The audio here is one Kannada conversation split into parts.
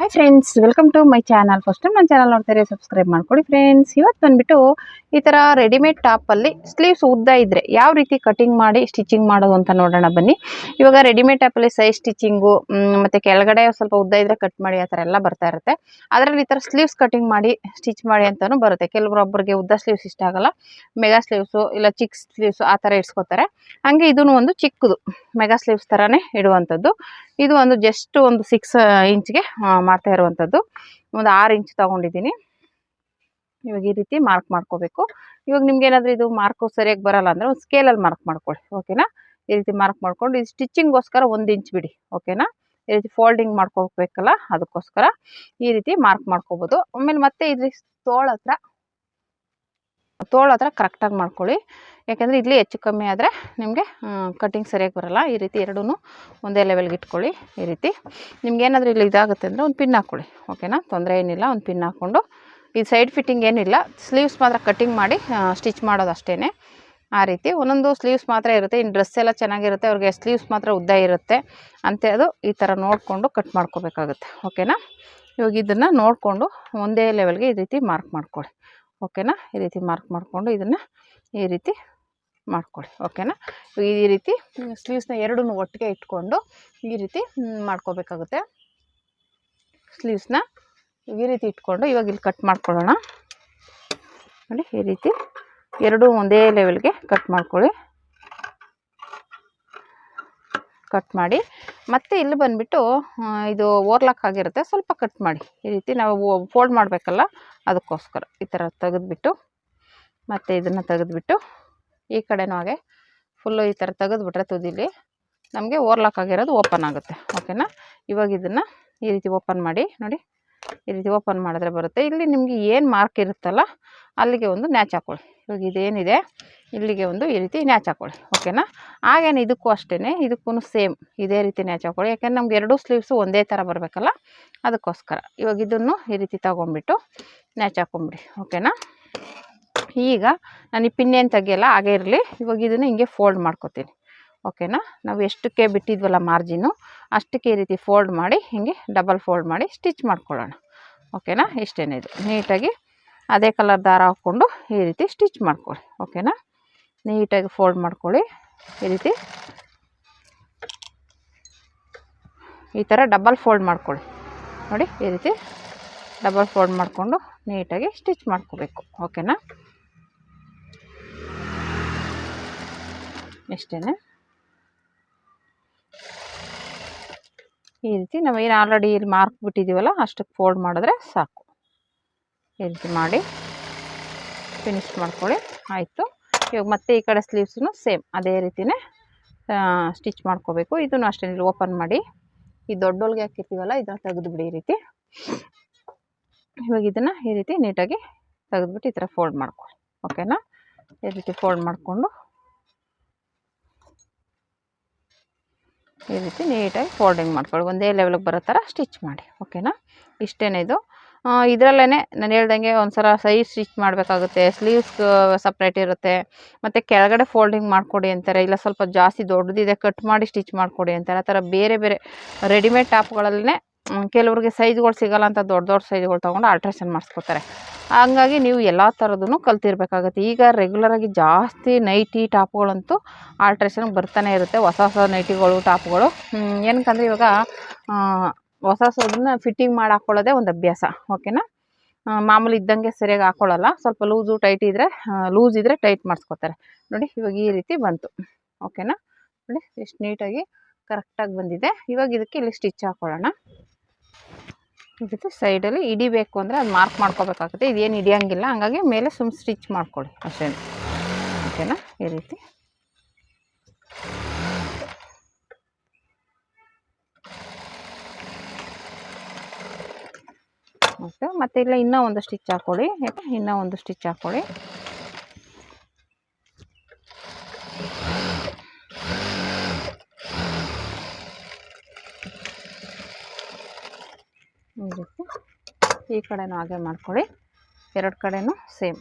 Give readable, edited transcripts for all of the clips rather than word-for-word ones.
Hi friends, welcome to my channel. First time ನನ್ನ ಚಾನಲ್ ನೋಡ್ತಾರೆ, ಸಬ್ಸ್ಕ್ರೈಬ್ ಮಾಡ್ಕೊಳ್ಳಿ ಫ್ರೆಂಡ್ಸ್. ಇವತ್ತು ಬಂದ್ಬಿಟ್ಟು ಈ ಥರ ರೆಡಿಮೇಡ್ ಟಾಪಲ್ಲಿ ಸ್ಲೀವ್ಸ್ ಉದ್ದ ಇದ್ದರೆ ಯಾವ ರೀತಿ ಕಟಿಂಗ್ ಮಾಡಿ ಸ್ಟಿಚಿಂಗ್ ಮಾಡೋದು ಅಂತ ನೋಡೋಣ ಬನ್ನಿ. ಇವಾಗ ರೆಡಿಮೇಡ್ ಟಾಪಲ್ಲಿ ಸೈಜ್ ಸ್ಟಿಚಿಂಗು ಮತ್ತು ಕೆಳಗಡೆ ಸ್ವಲ್ಪ ಉದ್ದ ಇದ್ದರೆ ಕಟ್ ಮಾಡಿ ಆ ಥರ ಎಲ್ಲ ಬರ್ತಾ ಇರುತ್ತೆ. ಅದರಲ್ಲಿ ಈ ಥರ ಸ್ಲೀವ್ಸ್ ಕಟಿಂಗ್ ಮಾಡಿ ಸ್ಟಿಚ್ ಮಾಡಿ ಅಂತಲೂ ಬರುತ್ತೆ. ಕೆಲವೊಬ್ಬರಿಗೆ ಉದ್ದ ಸ್ಲೀವ್ಸ್ ಇಷ್ಟ ಆಗಲ್ಲ, ಮೆಗಾ ಸ್ಲೀವ್ಸು ಇಲ್ಲ ಚಿಕ್ಕ ಸ್ಲೀವ್ಸು ಆ ಥರ ಇಡ್ಸ್ಕೊತಾರೆ. ಹಾಗೆ ಇದೂ ಒಂದು ಚಿಕ್ಕದು ಮೆಗಾ ಸ್ಲೀವ್ಸ್ ಥರನೇ ಇಡುವಂಥದ್ದು. ಇದು ಒಂದು ಜಸ್ಟ್ ಒಂದು 6 ಇಂಚ್ಗೆ ಮಾಡ್ತಾ ಇರುವಂಥದ್ದು. ಒಂದು 6 ಇಂಚ್ ತೊಗೊಂಡಿದ್ದೀನಿ. ಇವಾಗ ಈ ರೀತಿ ಮಾರ್ಕ್ ಮಾಡ್ಕೋಬೇಕು. ಇವಾಗ ನಿಮ್ಗೆ ಏನಾದರೂ ಇದು ಮಾರ್ಕು ಸರಿಯಾಗಿ ಬರಲ್ಲ ಅಂದರೆ ಒಂದು ಸ್ಕೇಲಲ್ಲಿ ಮಾರ್ಕ್ ಮಾಡ್ಕೊಳ್ಳಿ, ಓಕೆನಾ. ಈ ರೀತಿ ಮಾರ್ಕ್ ಮಾಡ್ಕೊಂಡು ಇದು ಸ್ಟಿಚಿಂಗ್ಗೋಸ್ಕರ 1 ಇಂಚ್ ಬಿಡಿ, ಓಕೆನಾ. ಈ ರೀತಿ ಫೋಲ್ಡಿಂಗ್ ಮಾಡ್ಕೋಬೇಕಲ್ಲ, ಅದಕ್ಕೋಸ್ಕರ ಈ ರೀತಿ ಮಾರ್ಕ್ ಮಾಡ್ಕೋಬೋದು. ಆಮೇಲೆ ಮತ್ತೆ ಇಲ್ಲಿ ತೋಳ ಹತ್ರ ಕರೆಕ್ಟಾಗಿ ಮಾಡ್ಕೊಳ್ಳಿ. ಯಾಕೆಂದರೆ ಇಲ್ಲಿ ಹೆಚ್ಚು ಕಮ್ಮಿ ಆದರೆ ನಿಮಗೆ ಕಟಿಂಗ್ ಸರಿಯಾಗಿ ಬರಲ್ಲ. ಈ ರೀತಿ ಎರಡೂ ಒಂದೇ ಲೆವೆಲ್ಗೆ ಇಟ್ಕೊಳ್ಳಿ. ಈ ರೀತಿ ನಿಮ್ಗೆ ಏನಾದರೂ ಇಲ್ಲಿ ಇದಾಗುತ್ತೆ ಅಂದರೆ ಒಂದು ಪಿನ್ ಹಾಕ್ಕೊಳ್ಳಿ, ಓಕೆನಾ. ತೊಂದರೆ ಏನಿಲ್ಲ. ಒಂದು ಪಿನ್ ಹಾಕ್ಕೊಂಡು ಇದು ಸೈಡ್ ಫಿಟ್ಟಿಂಗ್ ಏನಿಲ್ಲ, ಸ್ಲೀವ್ಸ್ ಮಾತ್ರ ಕಟಿಂಗ್ ಮಾಡಿ ಸ್ಟಿಚ್ ಮಾಡೋದು ಅಷ್ಟೇ. ಆ ರೀತಿ ಒಂದೊಂದು ಸ್ಲೀವ್ಸ್ ಮಾತ್ರ ಇರುತ್ತೆ. ಇನ್ನು ಡ್ರೆಸ್ ಎಲ್ಲ ಚೆನ್ನಾಗಿರುತ್ತೆ, ಅವ್ರಿಗೆ ಸ್ಲೀವ್ಸ್ ಮಾತ್ರ ಉದ್ದ ಇರುತ್ತೆ ಅಂತೆ. ಅದು ಈ ಥರ ನೋಡಿಕೊಂಡು ಕಟ್ ಮಾಡ್ಕೋಬೇಕಾಗುತ್ತೆ, ಓಕೆನಾ. ಇವಾಗ ಇದನ್ನು ನೋಡಿಕೊಂಡು ಒಂದೇ ಲೆವೆಲ್ಗೆ ಈ ರೀತಿ ಮಾರ್ಕ್ ಮಾಡ್ಕೊಳ್ಳಿ, ಓಕೆನಾ. ಈ ರೀತಿ ಮಾರ್ಕ್ ಮಾಡಿಕೊಂಡು ಇದನ್ನು ಈ ರೀತಿ ಮಾಡ್ಕೊಳ್ಳಿ, ಓಕೆನಾ. ಈ ರೀತಿ ಸ್ಲೀವ್ಸ್ನ ಎರಡೂ ಒಟ್ಟಿಗೆ ಇಟ್ಕೊಂಡು ಈ ರೀತಿ ಮಾಡ್ಕೋಬೇಕಾಗುತ್ತೆ. ಸ್ಲೀವ್ಸ್ನ ಈ ರೀತಿ ಇಟ್ಕೊಂಡು ಇವಾಗ ಇಲ್ಲಿ ಕಟ್ ಮಾಡ್ಕೊಳ್ಳೋಣ ನೋಡಿ. ಈ ರೀತಿ ಎರಡೂ ಒಂದೇ ಲೆವೆಲ್ಗೆ ಕಟ್ ಮಾಡ್ಕೊಳ್ಳಿ. ಕಟ್ ಮಾಡಿ ಮತ್ತೆ ಇಲ್ಲಿ ಬಂದುಬಿಟ್ಟು ಇದು ಓವರ್ಲಾಕ್ ಆಗಿರುತ್ತೆ, ಸ್ವಲ್ಪ ಕಟ್ ಮಾಡಿ. ಈ ರೀತಿ ನಾವು ಫೋಲ್ಡ್ ಮಾಡಬೇಕಲ್ಲ, ಅದಕ್ಕೋಸ್ಕರ ಈ ಥರ ತೆಗೆದುಬಿಟ್ಟು ಮತ್ತು ಇದನ್ನು ತೆಗೆದುಬಿಟ್ಟು ಈ ಕಡೆನೂ ಹಾಗೆ ಫುಲ್ಲು ಈ ಥರ ತೆಗೆದುಬಿಟ್ರೆ ತುದಿಲಿ ನಮಗೆ ಓವರ್ಲಾಕ್ ಆಗಿರೋದು ಓಪನ್ ಆಗುತ್ತೆ, ಓಕೆನಾ. ಇವಾಗ ಇದನ್ನು ಈ ರೀತಿ ಓಪನ್ ಮಾಡಿ ನೋಡಿ. ಈ ರೀತಿ ಓಪನ್ ಮಾಡಿದ್ರೆ ಬರುತ್ತೆ. ಇಲ್ಲಿ ನಿಮಗೆ ಏನು ಮಾರ್ಕ್ ಇರುತ್ತಲ್ಲ ಅಲ್ಲಿಗೆ ಒಂದು ನ್ಯಾಚ್ ಹಾಕ್ಕೊಳ್ಳಿ. ಇವಾಗ ಇದೇನಿದೆ ಇಲ್ಲಿಗೆ ಒಂದು ಈ ರೀತಿ ನ್ಯಾಚ್ ಹಾಕ್ಕೊಳ್ಳಿ, ಓಕೆನಾ. ಹಾಗೇನು ಇದಕ್ಕೂ ಅಷ್ಟೇ, ಇದಕ್ಕೂ ಸೇಮ್ ಇದೇ ರೀತಿ ನ್ಯಾಚ್ ಹಾಕ್ಕೊಳ್ಳಿ. ಯಾಕೆಂದ್ರೆ ನಮ್ಗೆ ಎರಡೂ ಸ್ಲೀವ್ಸು ಒಂದೇ ಥರ ಬರಬೇಕಲ್ಲ, ಅದಕ್ಕೋಸ್ಕರ. ಇವಾಗ ಇದನ್ನು ಈ ರೀತಿ ತೊಗೊಂಬಿಟ್ಟು ನ್ಯಾಚ್ ಹಾಕ್ಕೊಂಬಿಡಿ, ಓಕೆನಾ. ಈಗ ನಾನು ಈ ಪಿನ್ ಏನು ತೆಗಿಯಲ್ಲ, ಹಾಗೇ ಇರಲಿ. ಇವಾಗ ಇದನ್ನು ಹಿಂಗೆ ಫೋಲ್ಡ್ ಮಾಡ್ಕೊತೀನಿ, ಓಕೆನಾ. ನಾವು ಎಷ್ಟಕ್ಕೆ ಬಿಟ್ಟಿದ್ವಲ್ಲ ಮಾರ್ಜಿನ್ನು, ಅಷ್ಟಕ್ಕೆ ಈ ರೀತಿ ಫೋಲ್ಡ್ ಮಾಡಿ ಹಿಂಗೆ ಡಬಲ್ ಫೋಲ್ಡ್ ಮಾಡಿ ಸ್ಟಿಚ್ ಮಾಡ್ಕೊಳ್ಳೋಣ, ಓಕೆನಾ. ಇಷ್ಟೇ. ಇದು ನೀಟಾಗಿ ಅದೇ ಕಲರ್ ದಾರ ಹಾಕ್ಕೊಂಡು ಈ ರೀತಿ ಸ್ಟಿಚ್ ಮಾಡ್ಕೊಳ್ಳಿ, ಓಕೆನಾ. ನೀಟಾಗಿ ಫೋಲ್ಡ್ ಮಾಡ್ಕೊಳ್ಳಿ. ಈ ರೀತಿ ಈ ಥರ ಡಬಲ್ ಫೋಲ್ಡ್ ಮಾಡ್ಕೊಳ್ಳಿ ನೋಡಿ. ಈ ರೀತಿ ಡಬಲ್ ಫೋಲ್ಡ್ ಮಾಡಿಕೊಂಡು ನೀಟಾಗಿ ಸ್ಟಿಚ್ ಮಾಡ್ಕೋಬೇಕು, ಓಕೆನಾ. ಇಷ್ಟೇ. ಈ ರೀತಿ ನಾವು ಏನು ಆಲ್ರೆಡಿ ಇಲ್ಲಿ ಮಾರ್ಕ್ ಬಿಟ್ಟಿದ್ದೀವಲ್ಲ ಅಷ್ಟಕ್ಕೆ ಫೋಲ್ಡ್ ಮಾಡಿದ್ರೆ ಸಾಕು. ಈ ರೀತಿ ಮಾಡಿ ಫಿನಿಶ್ ಮಾಡ್ಕೊಳ್ಳಿ. ಆಯಿತು. ಇವಾಗ ಮತ್ತೆ ಈ ಕಡೆ ಸ್ಲೀವ್ಸೂ ಸೇಮ್ ಅದೇ ರೀತಿಯೇ ಸ್ಟಿಚ್ ಮಾಡ್ಕೋಬೇಕು. ಇದನ್ನು ಅಷ್ಟೇ ಇಲ್ಲಿ ಓಪನ್ ಮಾಡಿ ಈ ದೊಡ್ಡೋಲ್ಗೆ ಹಾಕಿರ್ತೀವಲ್ಲ ಇದನ್ನು ತೆಗೆದುಬಿಡಿ ಈ ರೀತಿ. ಇವಾಗ ಇದನ್ನು ಈ ರೀತಿ ನೀಟಾಗಿ ತೆಗೆದುಬಿಟ್ಟು ಈ ಥರ ಫೋಲ್ಡ್ ಮಾಡ್ಕೊಳ್ಳಿ, ಓಕೆನಾ. ಈ ರೀತಿ ಫೋಲ್ಡ್ ಮಾಡಿಕೊಂಡು ಈ ರೀತಿ ನೀಟಾಗಿ ಫೋಲ್ಡಿಂಗ್ ಮಾಡ್ಕೊಳ್ಳಿ. ಒಂದೇ ಲೆವೆಲ್ಗೆ ಬರೋ ಥರ ಸ್ಟಿಚ್ ಮಾಡಿ, ಓಕೆನಾ. ಇಷ್ಟೇ. ಇದು ಇದರಲ್ಲೇ ನಾನು ಹೇಳ್ದಂಗೆ ಒಂದು ಸಲ ಸೈಜ್ ಸ್ಟಿಚ್ ಮಾಡಬೇಕಾಗುತ್ತೆ. ಸ್ಲೀವ್ಸ್ ಸಪ್ರೇಟ್ ಇರುತ್ತೆ, ಮತ್ತು ಕೆಳಗಡೆ ಫೋಲ್ಡಿಂಗ್ ಮಾಡಿಕೊಡಿ ಅಂತಾರೆ, ಇಲ್ಲ ಸ್ವಲ್ಪ ಜಾಸ್ತಿ ದೊಡ್ಡದಿದೆ ಕಟ್ ಮಾಡಿ ಸ್ಟಿಚ್ ಮಾಡಿಕೊಡಿ ಅಂತಾರೆ. ಆ ಥರ ಬೇರೆ ಬೇರೆ ರೆಡಿಮೇಡ್ ಟಾಪ್ಗಳಲ್ಲೇ ಕೆಲವ್ರಿಗೆ ಸೈಜ್ಗಳು ಸಿಗೋಲ್ಲ ಅಂತ ದೊಡ್ಡ ದೊಡ್ಡ ಸೈಜ್ಗಳು ತೊಗೊಂಡು ಆಲ್ಟ್ರೇಷನ್ ಮಾಡಿಸ್ಕೊತಾರೆ. ಹಂಗಾಗಿ ನೀವು ಎಲ್ಲ ಥರದೂ ಕಲ್ತಿರ್ಬೇಕಾಗುತ್ತೆ. ಈಗ ರೆಗ್ಯುಲರಾಗಿ ಜಾಸ್ತಿ ನೈಟಿ ಟಾಪ್ಗಳಂತೂ ಆಲ್ಟ್ರೇಷನ್ಗೆ ಬರ್ತಾನೆ ಇರುತ್ತೆ, ಹೊಸ ಹೊಸ ನೈಟಿಗಳು ಟಾಪ್ಗಳು. ಏನಕ್ಕಂದರೆ ಇವಾಗ ಹೊಸ ಹೊಸದನ್ನ ಫಿಟ್ಟಿಂಗ್ ಮಾಡಿ ಹಾಕ್ಕೊಳ್ಳೋದೇ ಒಂದು ಅಭ್ಯಾಸ, ಓಕೆನಾ. ಮಾಮೂಲಿ ಇದ್ದಂಗೆ ಸರಿಯಾಗಿ ಹಾಕ್ಕೊಳ್ಳಲ್ಲ, ಸ್ವಲ್ಪ ಲೂಸ್ ಇದ್ದರೆ ಟೈಟ್ ಮಾಡಿಸ್ಕೊತಾರೆ ನೋಡಿ. ಇವಾಗ ಈ ರೀತಿ ಬಂತು, ಓಕೆನಾ. ನೋಡಿ ಎಷ್ಟು ನೀಟಾಗಿ ಕರೆಕ್ಟಾಗಿ ಬಂದಿದೆ. ಇವಾಗ ಇದಕ್ಕೆ ಇಲ್ಲಿ ಸ್ಟಿಚ್ ಹಾಕ್ಕೊಳ್ಳೋಣ. ಈ ರೀತಿ ಸೈಡಲ್ಲಿ ಹಿಡಿಬೇಕು ಅಂದರೆ ಅದು ಮಾರ್ಕ್ ಮಾಡ್ಕೋಬೇಕಾಗುತ್ತೆ. ಇದೇನು ಹಿಡಿಯೋಂಗಿಲ್ಲ, ಹಂಗಾಗಿ ಮೇಲೆ ಸುಮ್ಮನೆ ಸ್ಟಿಚ್ ಮಾಡ್ಕೊಳ್ಳಿ ಅಷ್ಟೇ, ಓಕೆನಾ. ಈ ರೀತಿ ಓಕೆ. ಮತ್ತು ಇಲ್ಲ ಇನ್ನೂ ಒಂದು ಸ್ಟಿಚ್ ಹಾಕ್ಕೊಳ್ಳಿ, ಇನ್ನೂ ಒಂದು ಸ್ಟಿಚ್ ಹಾಕ್ಕೊಳ್ಳಿ. ಈ ರೀತಿ ಈ ಕಡೆನೂ ಹಾಗೆ ಮಾಡ್ಕೊಳ್ಳಿ, ಎರಡು ಕಡೆನೂ ಸೇಮ್.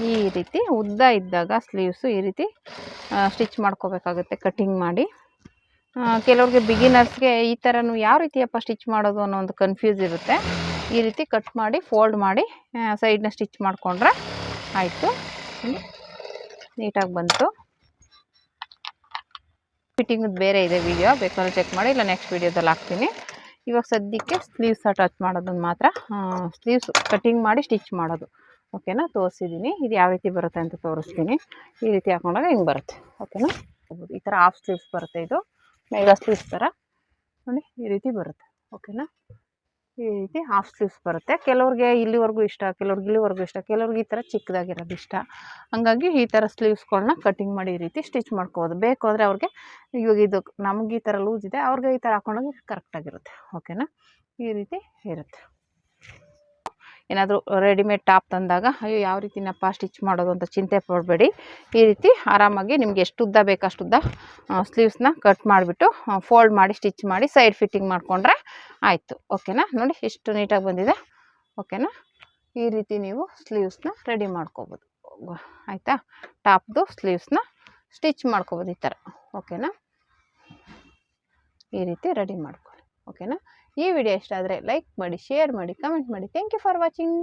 ಈ ರೀತಿ ಉದ್ದ ಇದ್ದಾಗ ಸ್ಲೀವ್ಸು ಈ ರೀತಿ ಸ್ಟಿಚ್ ಮಾಡ್ಕೋಬೇಕಾಗುತ್ತೆ ಕಟ್ಟಿಂಗ್ ಮಾಡಿ. ಕೆಲವ್ರಿಗೆ ಬಿಗಿನರ್ಸ್ಗೆ ಈ ಥರನೂ ಯಾವ ರೀತಿಯಪ್ಪ ಸ್ಟಿಚ್ ಮಾಡೋದು ಅನ್ನೋ ಒಂದು ಕನ್ಫ್ಯೂಸ್ ಇರುತ್ತೆ. ಈ ರೀತಿ ಕಟ್ ಮಾಡಿ ಫೋಲ್ಡ್ ಮಾಡಿ ಸೈಡ್ನ ಸ್ಟಿಚ್ ಮಾಡಿಕೊಂಡ್ರೆ ಆಯಿತು. ನೀಟಾಗಿ ಬಂತು. ಫಿಟ್ಟಿಂಗ್ ಬೇರೆ ಇದೆ ವಿಡಿಯೋ, ಬೇಕಾದ್ರೆ ಚೆಕ್ ಮಾಡಿ, ಇಲ್ಲ ನೆಕ್ಸ್ಟ್ ವಿಡಿಯೋದಲ್ಲಿ ಹಾಕ್ತೀನಿ. ಇವಾಗ ಸದ್ಯಕ್ಕೆ ಸ್ಲೀವ್ಸ್ ಅಟ್ಯಾಚ್ ಮಾಡೋದನ್ನು ಮಾತ್ರ ಸ್ಲೀವ್ಸ್ ಕಟ್ಟಿಂಗ್ ಮಾಡಿ ಸ್ಟಿಚ್ ಮಾಡೋದು ಓಕೆನಾ ತೋರಿಸಿದ್ದೀನಿ. ಇದು ಯಾವ ರೀತಿ ಬರುತ್ತೆ ಅಂತ ತೋರಿಸ್ತೀನಿ. ಈ ರೀತಿ ಹಾಕೊಂಡಾಗ ಹಿಂಗೆ ಬರುತ್ತೆ ಓಕೆನಾ. ಈ ಥರ ಹಾಫ್ ಸ್ಲೀವ್ಸ್ ಬರುತ್ತೆ, ಇದು ಮೆಗಾ ಸ್ಲೀವ್ಸ್ ಥರ ನೋಡಿ ಈ ರೀತಿ ಬರುತ್ತೆ ಓಕೆನಾ. ಈ ರೀತಿ ಹಾಫ್ ಸ್ಲೀವ್ಸ್ ಬರುತ್ತೆ. ಕೆಲವ್ರಿಗೆ ಇಲ್ಲಿವರೆಗೂ ಇಷ್ಟ, ಕೆಲವ್ರಿಗೆ ಇಲ್ಲಿವರೆಗೂ ಇಷ್ಟ, ಕೆಲವ್ರಿಗೆ ಈ ಥರ ಚಿಕ್ಕದಾಗಿರೋದು ಇಷ್ಟ. ಹಂಗಾಗಿ ಈ ಥರ ಸ್ಲೀವ್ಸ್ಗಳನ್ನ ಕಟ್ಟಿಂಗ್ ಮಾಡಿ ಈ ರೀತಿ ಸ್ಟಿಚ್ ಮಾಡ್ಕೋಬೋದು. ಬೇಕು ಅಂದರೆ ಅವ್ರಿಗೆ ಇವಾಗ ಇದು ನಮ್ಗೆ ಈ ಥರ ಲೂಸ್ ಇದೆ, ಅವ್ರಿಗೆ ಈ ಥರ ಹಾಕೊಂಡೋಗಿ ಕರೆಕ್ಟಾಗಿರುತ್ತೆ ಓಕೆನಾ. ಈ ರೀತಿ ಇರುತ್ತೆ. ಏನಾದರೂ ರೆಡಿಮೇಡ್ ಟಾಪ್ ತಂದಾಗ ಅಯ್ಯೋ ಯಾವ ರೀತಿನಪ್ಪ ಸ್ಟಿಚ್ ಮಾಡೋದು ಅಂತ ಚಿಂತೆ ಪಡಬೇಡಿ. ಈ ರೀತಿ ಆರಾಮಾಗಿ ನಿಮ್ಗೆ ಎಷ್ಟು ಉದ್ದ ಬೇಕು ಅಷ್ಟು ಉದ್ದ ಸ್ಲೀವ್ಸ್ನ ಕಟ್ ಮಾಡಿಬಿಟ್ಟು ಫೋಲ್ಡ್ ಮಾಡಿ ಸ್ಟಿಚ್ ಮಾಡಿ ಸೈಡ್ ಫಿಟ್ಟಿಂಗ್ ಮಾಡಿಕೊಂಡ್ರೆ ಆಯಿತು ಓಕೆನಾ. ನೋಡಿ ಎಷ್ಟು ನೀಟಾಗಿ ಬಂದಿದೆ ಓಕೆನಾ. ಈ ರೀತಿ ನೀವು ಸ್ಲೀವ್ಸ್ನ ರೆಡಿ ಮಾಡ್ಕೋಬೋದು ಆಯಿತಾ. ಟಾಪ್ದು ಸ್ಲೀವ್ಸ್ನ ಸ್ಟಿಚ್ ಮಾಡ್ಕೋಬೋದು ಈ ಥರ ಓಕೆನಾ. ಈ ರೀತಿ ರೆಡಿ ಮಾಡ್ಕೊಳ್ಳಿ ಓಕೆನಾ. ಈ ವಿಡಿಯೋ ಇಷ್ಟ ಆದರೆ ಲೈಕ್ ಮಾಡಿ, ಶೇರ್ ಮಾಡಿ, ಕಮೆಂಟ್ ಮಾಡಿ. Thank you for watching.